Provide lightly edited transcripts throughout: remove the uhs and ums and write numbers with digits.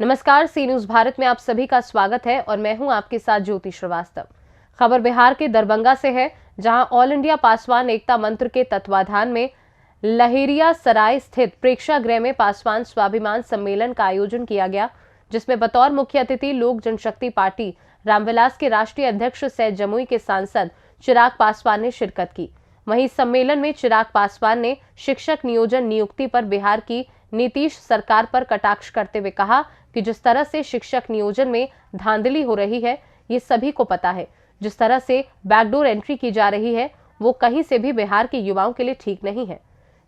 नमस्कार, सी न्यूज भारत में आप सभी का स्वागत है और मैं हूं आपके साथ ज्योति श्रीवास्तव। खबर बिहार के दरभंगा से है, जहां ऑल इंडिया पासवान एकता मंत्र के तत्वाधान में लहेरिया सराय स्थित प्रेक्षागृह में पासवान स्वाभिमान सम्मेलन का आयोजन किया गया, जिसमें बतौर मुख्य अतिथि लोक जनशक्ति पार्टी रामविलास के राष्ट्रीय अध्यक्ष सै जमुई के सांसद चिराग पासवान ने शिरकत की। वहीं सम्मेलन में चिराग पासवान ने शिक्षक नियोजन नियुक्ति पर बिहार की नीतीश सरकार पर कटाक्ष करते हुए कहा कि जिस तरह से शिक्षक नियोजन में धांधली हो रही है, ये सभी को पता है। जिस तरह से बैकडोर एंट्री की जा रही है, वो कहीं से भी बिहार के युवाओं के लिए ठीक नहीं है।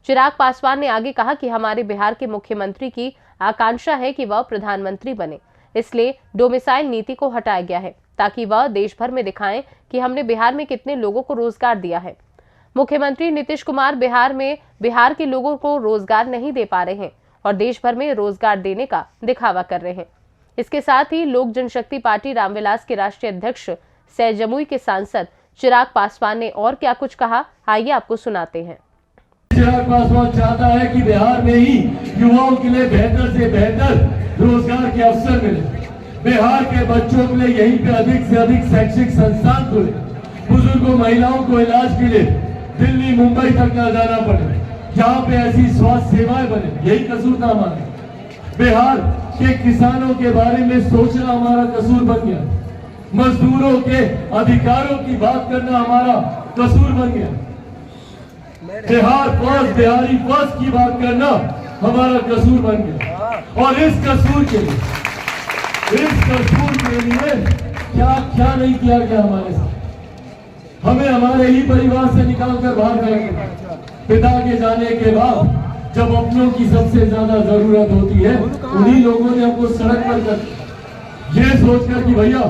चिराग पासवान ने आगे कहा कि हमारे बिहार के मुख्यमंत्री की आकांक्षा है कि वह प्रधानमंत्री बने, इसलिए डोमिसाइल नीति को हटाया गया है ताकि वह देश भर में दिखाएं कि हमने बिहार में कितने लोगों को रोजगार दिया है। मुख्यमंत्री नीतीश कुमार बिहार के लोगों को रोजगार नहीं दे पा रहे हैं और देश भर में रोजगार देने का दिखावा कर रहे हैं। इसके साथ ही लोक जनशक्ति पार्टी रामविलास के राष्ट्रीय अध्यक्ष सै जमुई के सांसद चिराग पासवान ने और क्या कुछ कहा, आइए आपको सुनाते हैं। चिराग पासवान चाहता है कि बिहार में ही युवाओं के लिए बेहतर से बेहतर रोजगार के अवसर मिले। बिहार के बच्चों के लिए यहीं पे अधिक से अधिक शैक्षिक संस्थान खुले। बुजुर्गों महिलाओं को इलाज के लिए दिल्ली मुंबई तक न जाना पड़े, जहाँ पे ऐसी स्वास्थ्य सेवाएं बने। यही कसूर था हमारा। बिहार के किसानों के बारे में सोचना हमारा कसूर बन गया। मजदूरों के अधिकारों की बात करना हमारा कसूर बन गया। बिहार फर्स्ट, बिहारी फर्स्ट की बात करना हमारा कसूर बन गया। और इस कसूर के लिए क्या नहीं किया गया हमारे साथ। हमें हमारे ही परिवार से निकालकर बाहर करेंगे। पिता के जाने के बाद जब अपनों की सबसे ज्यादा जरूरत होती है, उन्हीं लोगों ने हमको सड़क पर कर ये सोचकर कि भैया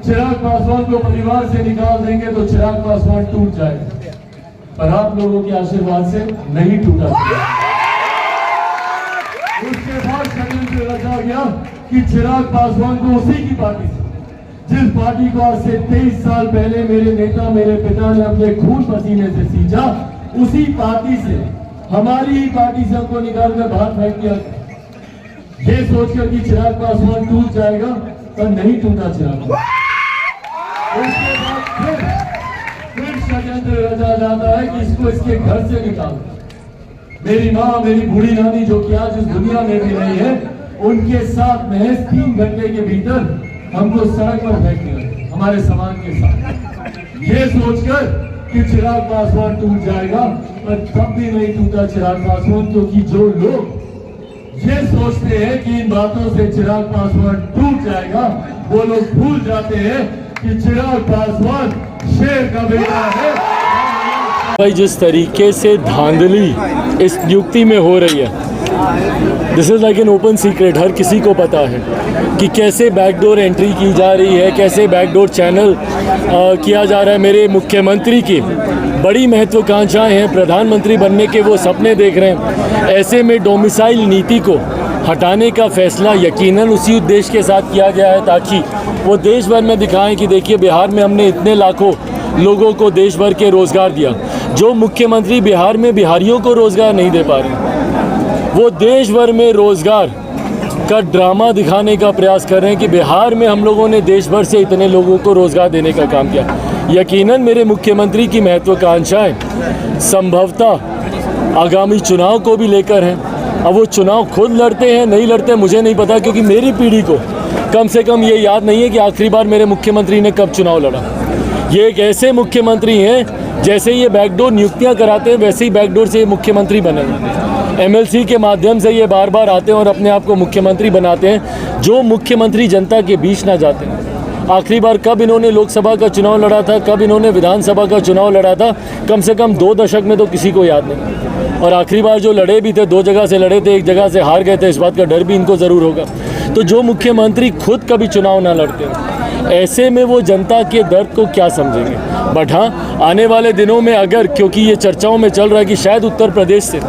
चिराग पासवान को परिवार से निकाल देंगे तो चिराग पासवान टूट जाएगा, पर आप लोगों के आशीर्वाद से नहीं टूटा। उसके बाद षड्यंत्र रचा गया कि चिराग पासवान को उसी की पार्टी से, जिस पार्टी को आज से 23 साल पहले मेरे नेता मेरे पिता ने अपने खून पसीने से सींचा, उसी पार्टी से, हमारी ही पार्टी से हमको निकालकर बाहर फेंक दिया। ये सोचकर कि चिराग पासवान टूट जाएगा, पर नहीं टूटा चिराग। उसके बाद फिर षड्यंत्र रचा जाता है कि इसको इसके घर से निकाल। मेरी माँ, मेरी बूढ़ी नानी जो कि आज इस दुनिया में भी नहीं है, उनके साथ महज 3 घंटे के भीतर हमको सड़क पर फेंक दिया हमारे सामान के साथ। ये सोचकर कि चिराग पासवान टूट जाएगा, पर तब भी नहीं टूटा चिराग पासवान, क्योंकि जो लोग ये सोचते हैं कि इन बातों से चिराग पासवान टूट जाएगा, वो लोग भूल जाते हैं कि चिराग पासवान शेर का बेटा है। भाई, जिस तरीके से धांधली इस नियुक्ति में हो रही है, this is like an open secret. हर किसी को पता है कि कैसे बैकडोर एंट्री की जा रही है, कैसे बैकडोर चैनल किया जा रहा है। मेरे मुख्यमंत्री की बड़ी महत्वाकांक्षाएं हैं, प्रधानमंत्री बनने के वो सपने देख रहे हैं। ऐसे में डोमिसाइल नीति को हटाने का फैसला यकीनन उसी उद्देश्य के साथ किया गया है, ताकि वो देश भर में दिखाएं कि देखिए बिहार में हमने इतने लाखों लोगों को देश भर के रोज़गार दिया। जो मुख्यमंत्री बिहार में बिहारियों को रोज़गार नहीं दे पा रहे, वो देश भर में रोज़गार का ड्रामा दिखाने का प्रयास कर रहे हैं कि बिहार में हम लोगों ने देश भर से इतने लोगों को रोज़गार देने का काम किया। यकीनन मेरे मुख्यमंत्री की महत्वाकांक्षाएं संभवतः आगामी चुनाव को भी लेकर हैं। अब वो चुनाव खुद लड़ते हैं नहीं लड़ते मुझे नहीं पता, क्योंकि मेरी पीढ़ी को कम से कम ये याद नहीं है कि आखिरी बार मेरे मुख्यमंत्री ने कब चुनाव लड़ा। ये एक ऐसे मुख्यमंत्री हैं, जैसे ये बैकडोर नियुक्तियाँ कराते हैं वैसे ही बैकडोर से ये मुख्यमंत्री बने। MLC के माध्यम से ये बार बार आते हैं और अपने आप को मुख्यमंत्री बनाते हैं, जो मुख्यमंत्री जनता के बीच ना जाते हैं। आखिरी बार कब इन्होंने लोकसभा का चुनाव लड़ा था, कब इन्होंने विधानसभा का चुनाव लड़ा था, कम से कम 2 दशक में तो किसी को याद नहीं। और आखिरी बार जो लड़े भी थे 2 जगह से लड़े थे, 1 जगह से हार गए थे। इस बात का डर भी इनको ज़रूर होगा। तो जो मुख्यमंत्री खुद कभी चुनाव ना लड़ते, ऐसे में वो जनता के दर्द को क्या समझेंगे। बट हाँ, आने वाले दिनों में अगर, क्योंकि ये चर्चाओं में चल रहा है कि शायद उत्तर प्रदेश से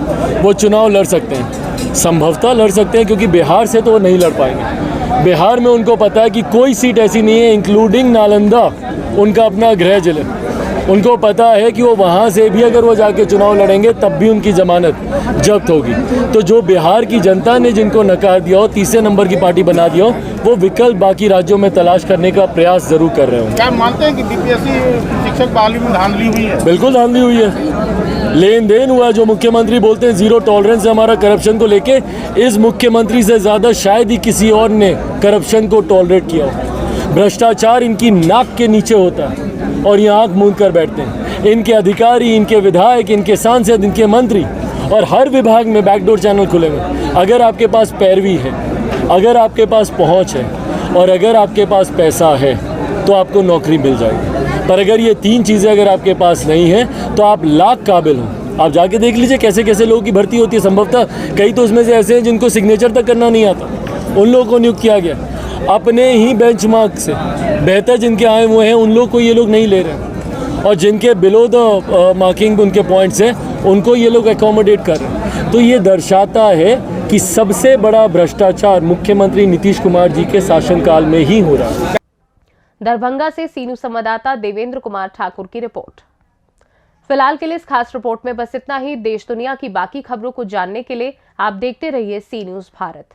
वो चुनाव लड़ सकते हैं, संभवतः लड़ सकते हैं, क्योंकि बिहार से तो वो नहीं लड़ पाएंगे। बिहार में उनको पता है कि कोई सीट ऐसी नहीं है, इंक्लूडिंग नालंदा उनका अपना गृह जिले, उनको पता है कि वो वहाँ से भी अगर वो जाके चुनाव लड़ेंगे तब भी उनकी जमानत जब्त होगी। तो जो बिहार की जनता ने जिनको नकार दिया हो, तीसरे नंबर की पार्टी बना दिया हो, वो विकल्प बाकी राज्यों में तलाश करने का प्रयास जरूर कर रहे होंगे। क्या मानते हैं कि बीपीएससी शिक्षक बहाली में धांधली हुई है? बिल्कुल धांधली हुई है, लेन देन हुआ। जो मुख्यमंत्री बोलते हैं जीरो टॉलरेंस है हमारा करप्शन को लेके, इस मुख्यमंत्री से ज़्यादा शायद ही किसी और ने करप्शन को टॉलरेट किया हो। भ्रष्टाचार इनकी नाक के नीचे होता है और ये आंख मूंद कर बैठते हैं। इनके अधिकारी, इनके विधायक, इनके सांसद, इनके मंत्री और हर विभाग में बैकडोर चैनल खुले हुए। अगर आपके पास पैरवी है, अगर आपके पास पहुंच है और अगर आपके पास पैसा है तो आपको नौकरी मिल जाएगी। पर अगर ये तीन चीज़ें अगर आपके पास नहीं है तो आप लाख काबिल हो। आप जाके देख लीजिए कैसे कैसे लोगों की भर्ती होती है। संभवतः कई तो उसमें से ऐसे हैं जिनको सिग्नेचर तक करना नहीं आता, उन लोगों को नियुक्त किया गया। अपने ही बेंचमार्क से बेहतर जिनके आए हुए हैं उन लोग को ये लोग नहीं ले रहे, और जिनके बिलो द मार्किंग उनके पॉइंट्स हैं उनको ये लोग एकोमोडेट कर रहे हैं। तो ये दर्शाता है कि सबसे बड़ा भ्रष्टाचार मुख्यमंत्री नीतीश कुमार जी के शासनकाल में ही हो रहा है। दरभंगा से सीनू संवाददाता देवेंद्र कुमार ठाकुर की रिपोर्ट। फिलहाल के लिए इस खास रिपोर्ट में बस इतना ही। देश दुनिया की बाकी खबरों को जानने के लिए आप देखते रहिए सी न्यूज़ भारत।